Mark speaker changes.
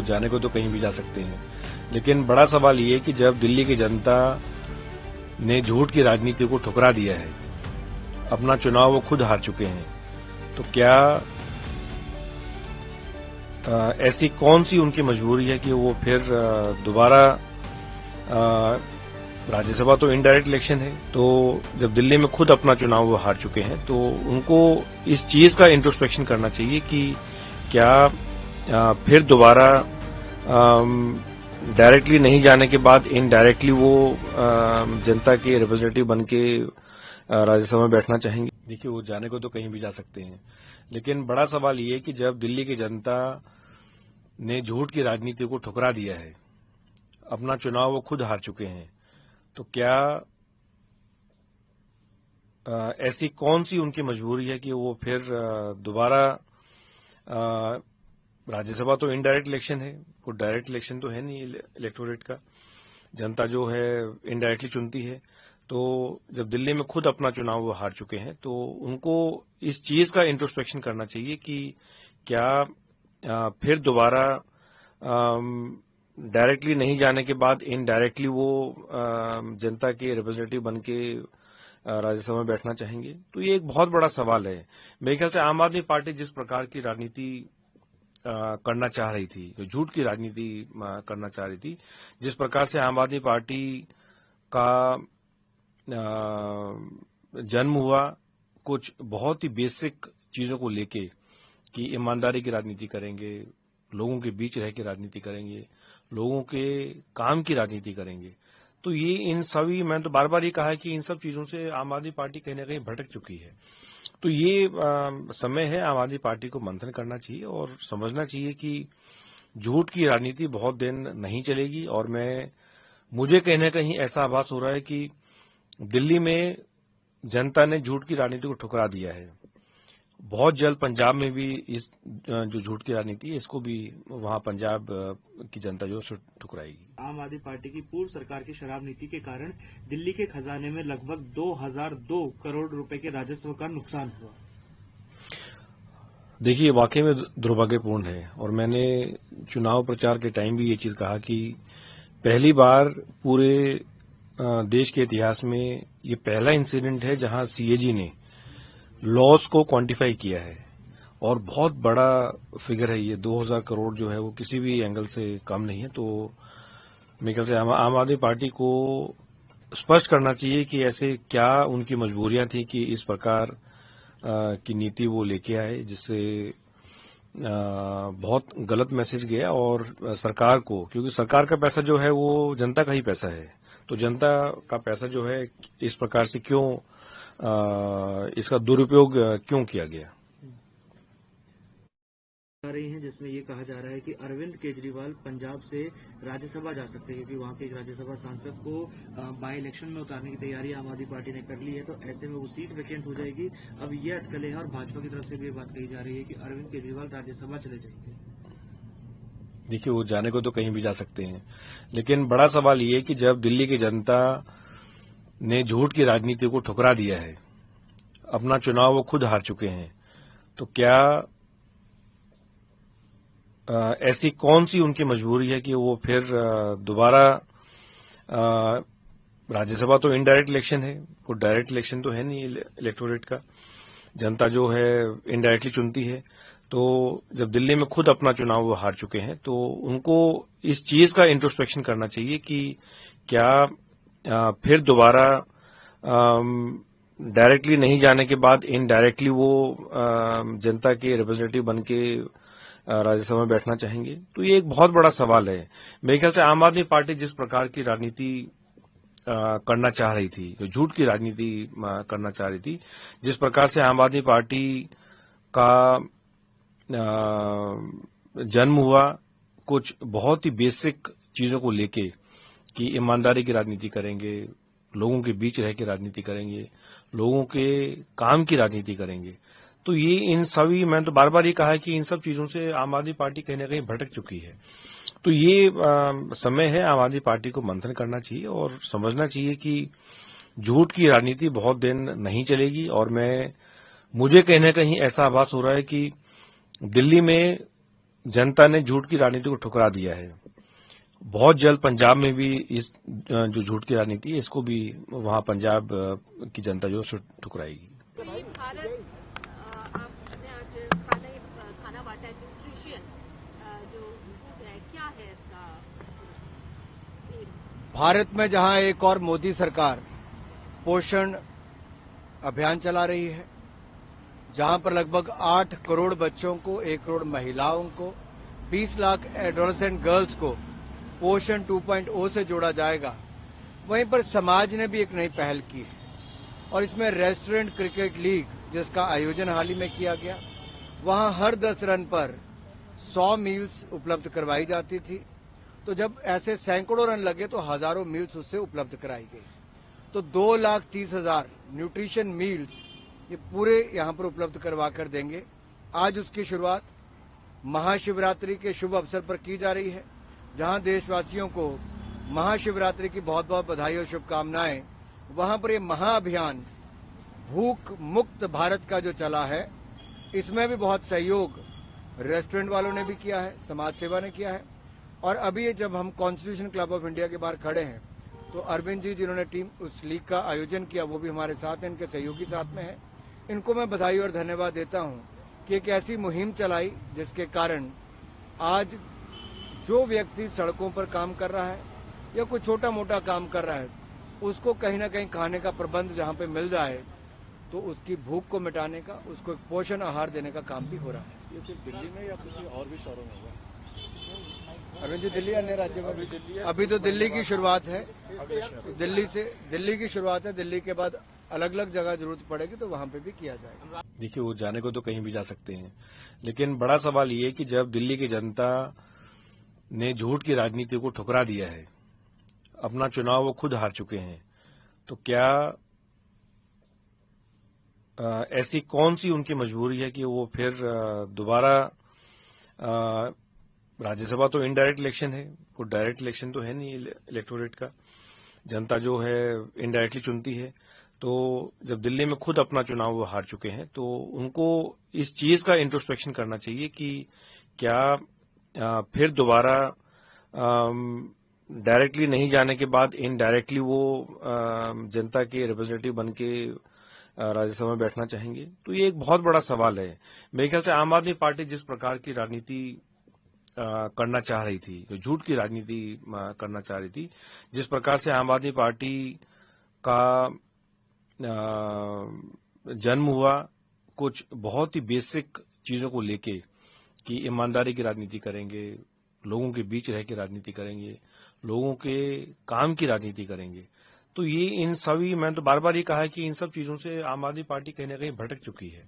Speaker 1: वो जाने को तो कहीं भी जा सकते हैं, लेकिन बड़ा सवाल ये है कि जब दिल्ली की जनता ने झूठ की राजनीति को ठुकरा दिया है, अपना चुनाव वो खुद हार चुके हैं, तो क्या ऐसी कौन सी उनकी मजबूरी है कि वो फिर दोबारा राज्यसभा तो इनडायरेक्ट इलेक्शन है, तो जब दिल्ली में खुद अपना चुनाव वो हार चुके हैं तो उनको इस चीज का इंट्रोस्पेक्शन करना चाहिए कि क्या फिर दोबारा डायरेक्टली नहीं जाने के बाद इनडायरेक्टली वो जनता के रिप्रेजेंटेटिव बन के राज्यसभा में बैठना चाहेंगे। देखिए, वो जाने को तो कहीं भी जा सकते हैं, लेकिन बड़ा सवाल ये है कि जब दिल्ली की जनता ने झूठ की राजनीति को ठुकरा दिया है, अपना चुनाव वो खुद हार चुके हैं, तो क्या ऐसी कौन सी उनकी मजबूरी है कि वो फिर दोबारा राज्यसभा तो इनडायरेक्ट इलेक्शन है, कोई डायरेक्ट इलेक्शन तो है नहीं इलेक्टोरेट का, जनता जो है इनडायरेक्टली चुनती है, तो जब दिल्ली में खुद अपना चुनाव वो हार चुके हैं तो उनको इस चीज का इंट्रोस्पेक्शन करना चाहिए कि क्या फिर दोबारा डायरेक्टली नहीं जाने के बाद इनडायरेक्टली वो जनता के रिप्रेजेंटेटिव बन के राज्यसभा में बैठना चाहेंगे। तो ये एक बहुत बड़ा सवाल है। मेरे ख्याल से आम आदमी पार्टी जिस प्रकार की राजनीति करना चाह रही थी, जो झूठ की राजनीति करना चाह रही थी, जिस प्रकार से आम आदमी पार्टी का जन्म हुआ कुछ बहुत ही बेसिक चीजों को लेके कि ईमानदारी की राजनीति करेंगे, लोगों के बीच रह के राजनीति करेंगे, लोगों के काम की राजनीति करेंगे, तो ये इन सभी, मैंने तो बार बार ये कहा है कि इन सब चीजों से आम आदमी पार्टी कहीं ना कहीं भटक चुकी है। तो ये समय है आम आदमी पार्टी को मंथन करना चाहिए और समझना चाहिए कि झूठ की राजनीति बहुत दिन नहीं चलेगी। और मुझे कहीं ना कहीं ऐसा आभास हो रहा है कि दिल्ली में जनता ने झूठ की राजनीति को ठुकरा दिया है। बहुत जल्द पंजाब में भी इस जो झूठ की राजनीति है इसको भी वहां पंजाब की जनता जो ठुकराएगी।
Speaker 2: आम आदमी पार्टी की पूर्व सरकार की शराब नीति के कारण दिल्ली के खजाने में लगभग 2002 करोड़ रुपए के राजस्व का नुकसान हुआ।
Speaker 1: देखिए, वाकई में दुर्भाग्यपूर्ण है और मैंने चुनाव प्रचार के टाइम भी ये चीज कहा कि पहली बार पूरे देश के इतिहास में ये पहला इंसिडेंट है जहां सीएजी ने लॉस को क्वांटिफाई किया है और बहुत बड़ा फिगर है ये। 2000 करोड़ जो है वो किसी भी एंगल से कम नहीं है। तो मेरे ख्याल से आम आदमी पार्टी को स्पष्ट करना चाहिए कि ऐसे क्या उनकी मजबूरियां थी कि इस प्रकार की नीति वो लेके आए, जिससे बहुत गलत मैसेज गया। और सरकार को, क्योंकि सरकार का पैसा जो है वो जनता का ही पैसा है, तो जनता का पैसा जो है इस प्रकार से क्यों इसका दुरुपयोग क्यों किया गया।
Speaker 2: रही हैं जिसमें ये कहा जा रहा है कि अरविंद केजरीवाल पंजाब से राज्यसभा जा सकते हैं, क्योंकि वहां के एक राज्यसभा सांसद को बाई इलेक्शन में उतारने की तैयारी आम आदमी पार्टी ने कर ली है, तो ऐसे में वो सीट वैकेंट हो जाएगी। अब ये अटकलें हैं और भाजपा की तरफ से भी ये बात कही जा रही है कि अरविंद केजरीवाल राज्यसभा चले जाएंगे।
Speaker 1: देखिए, वो जाने को तो कहीं भी जा सकते हैं, लेकिन बड़ा सवाल ये है कि जब दिल्ली की जनता ने झूठ की राजनीति को ठुकरा दिया है, अपना चुनाव वो खुद हार चुके हैं, तो क्या ऐसी कौन सी उनकी मजबूरी है कि वो फिर दोबारा राज्यसभा तो इनडायरेक्ट इलेक्शन है, कोई डायरेक्ट इलेक्शन तो है नहीं इलेक्टोरेट का, जनता जो है इनडायरेक्टली चुनती है, तो जब दिल्ली में खुद अपना चुनाव वो हार चुके हैं तो उनको इस चीज का इंट्रोस्पेक्शन करना चाहिए कि क्या फिर दोबारा डायरेक्टली नहीं जाने के बाद इनडायरेक्टली वो जनता के रिप्रेजेंटेटिव बन के राज्यसभा में बैठना चाहेंगे। तो ये एक बहुत बड़ा सवाल है। मेरे ख्याल से आम आदमी पार्टी जिस प्रकार की राजनीति करना चाह रही थी, जो झूठ की राजनीति करना चाह रही थी, जिस प्रकार से आम आदमी पार्टी का जन्म हुआ कुछ बहुत ही बेसिक चीजों को लेके कि ईमानदारी की राजनीति करेंगे, लोगों के बीच रह के राजनीति करेंगे, लोगों के काम की राजनीति करेंगे, तो ये इन सभी, मैंने तो बार बार ये कहा है कि इन सब चीजों से आम आदमी पार्टी कहीं ना कहीं भटक चुकी है। तो ये समय है आम आदमी पार्टी को मंथन करना चाहिए और समझना चाहिए कि झूठ की राजनीति बहुत दिन नहीं चलेगी। और मुझे कहीं ना कहीं ऐसा आभास हो रहा है कि दिल्ली में जनता ने झूठ की राजनीति को ठुकरा दिया है। बहुत जल्द पंजाब में भी इस जो झूठ की राजनीति है इसको भी वहां पंजाब की जनता जो है ठुकराएगी।
Speaker 3: भारत आपने आज खाना बांटा है, न्यूट्रिशन जो फूड है, क्या है इसका एम?
Speaker 4: भारत में जहां एक और मोदी सरकार पोषण अभियान चला रही है, जहां पर लगभग 8 करोड़ बच्चों को, 1 करोड़ महिलाओं को, 20 लाख एडोलेसेंट गर्ल्स को पोषण 2.0 से जोड़ा जाएगा, वहीं पर समाज ने भी एक नई पहल की है और इसमें रेस्टोरेंट क्रिकेट लीग जिसका आयोजन हाल ही में किया गया, वहां हर 10 रन पर 100 मील्स उपलब्ध करवाई जाती थी। तो जब ऐसे सैकड़ों रन लगे तो हजारों मील्स उससे उपलब्ध कराई गई। तो 2,30,000 न्यूट्रिशन मील्स ये पूरे यहां पर उपलब्ध करवा कर देंगे। आज उसकी शुरुआत महाशिवरात्रि के शुभ अवसर पर की जा रही है, जहां देशवासियों को महाशिवरात्रि की बहुत बहुत बधाई और शुभकामनाएं। वहां पर ये महाअभियान भूख मुक्त भारत का जो चला है, इसमें भी बहुत सहयोग रेस्टोरेंट वालों ने भी किया है, समाज सेवा ने किया है। और अभी जब हम कॉन्स्टिट्यूशन क्लब ऑफ इंडिया के बाहर खड़े हैं तो अरविंद जी जिन्होंने टीम उस लीग का आयोजन किया वो भी हमारे साथ हैं, इनके सहयोगी साथ में है। इनको मैं बधाई और धन्यवाद देता हूं कि एक ऐसी मुहिम चलाई जिसके कारण आज जो व्यक्ति सड़कों पर काम कर रहा है या कोई छोटा मोटा काम कर रहा है, उसको कहीं ना कहीं खाने का प्रबंध जहां पे मिल जाए तो उसकी भूख को मिटाने का, उसको एक पोषण आहार देने का काम भी हो रहा है।
Speaker 5: ये सिर्फ दिल्ली में या किसी और भी शहरों में होगा?
Speaker 4: अरविंद जी, दिल्ली अन्य राज्यों में भी अभी तो दिल्ली की शुरुआत है, दिल्ली की शुरुआत है। दिल्ली के बाद अलग अलग जगह जरूरत पड़ेगी तो वहां पे भी किया जाएगा।
Speaker 1: देखिए, वो जाने को तो कहीं भी जा सकते हैं, लेकिन बड़ा सवाल ये है कि जब दिल्ली की जनता ने झूठ की राजनीति को ठुकरा दिया है, अपना चुनाव वो खुद हार चुके हैं, तो क्या ऐसी कौन सी उनकी मजबूरी है कि वो फिर दोबारा राज्यसभा तो इनडायरेक्ट इलेक्शन है, कोई डायरेक्ट इलेक्शन तो है नहीं इलेक्टोरेट का, जनता जो है इनडायरेक्टली चुनती है। तो जब दिल्ली में खुद अपना चुनाव वो हार चुके हैं तो उनको इस चीज का इंट्रोस्पेक्शन करना चाहिए कि क्या फिर दोबारा डायरेक्टली नहीं जाने के बाद इनडायरेक्टली वो जनता के रिप्रेजेंटेटिव बन के राज्यसभा में बैठना चाहेंगे। तो ये एक बहुत बड़ा सवाल है। मेरे ख्याल से आम आदमी पार्टी जिस प्रकार की राजनीति करना चाह रही थी, जो झूठ की राजनीति करना चाह रही थी, जिस प्रकार से आम आदमी पार्टी का जन्म हुआ कुछ बहुत ही बेसिक चीजों को लेके कि ईमानदारी की राजनीति करेंगे, लोगों के बीच रह के राजनीति करेंगे, लोगों के काम की राजनीति करेंगे, तो ये इन सभी, मैंने तो बार बार ये कहा है कि इन सब चीजों से आम आदमी पार्टी कहीं ना कहीं भटक चुकी है।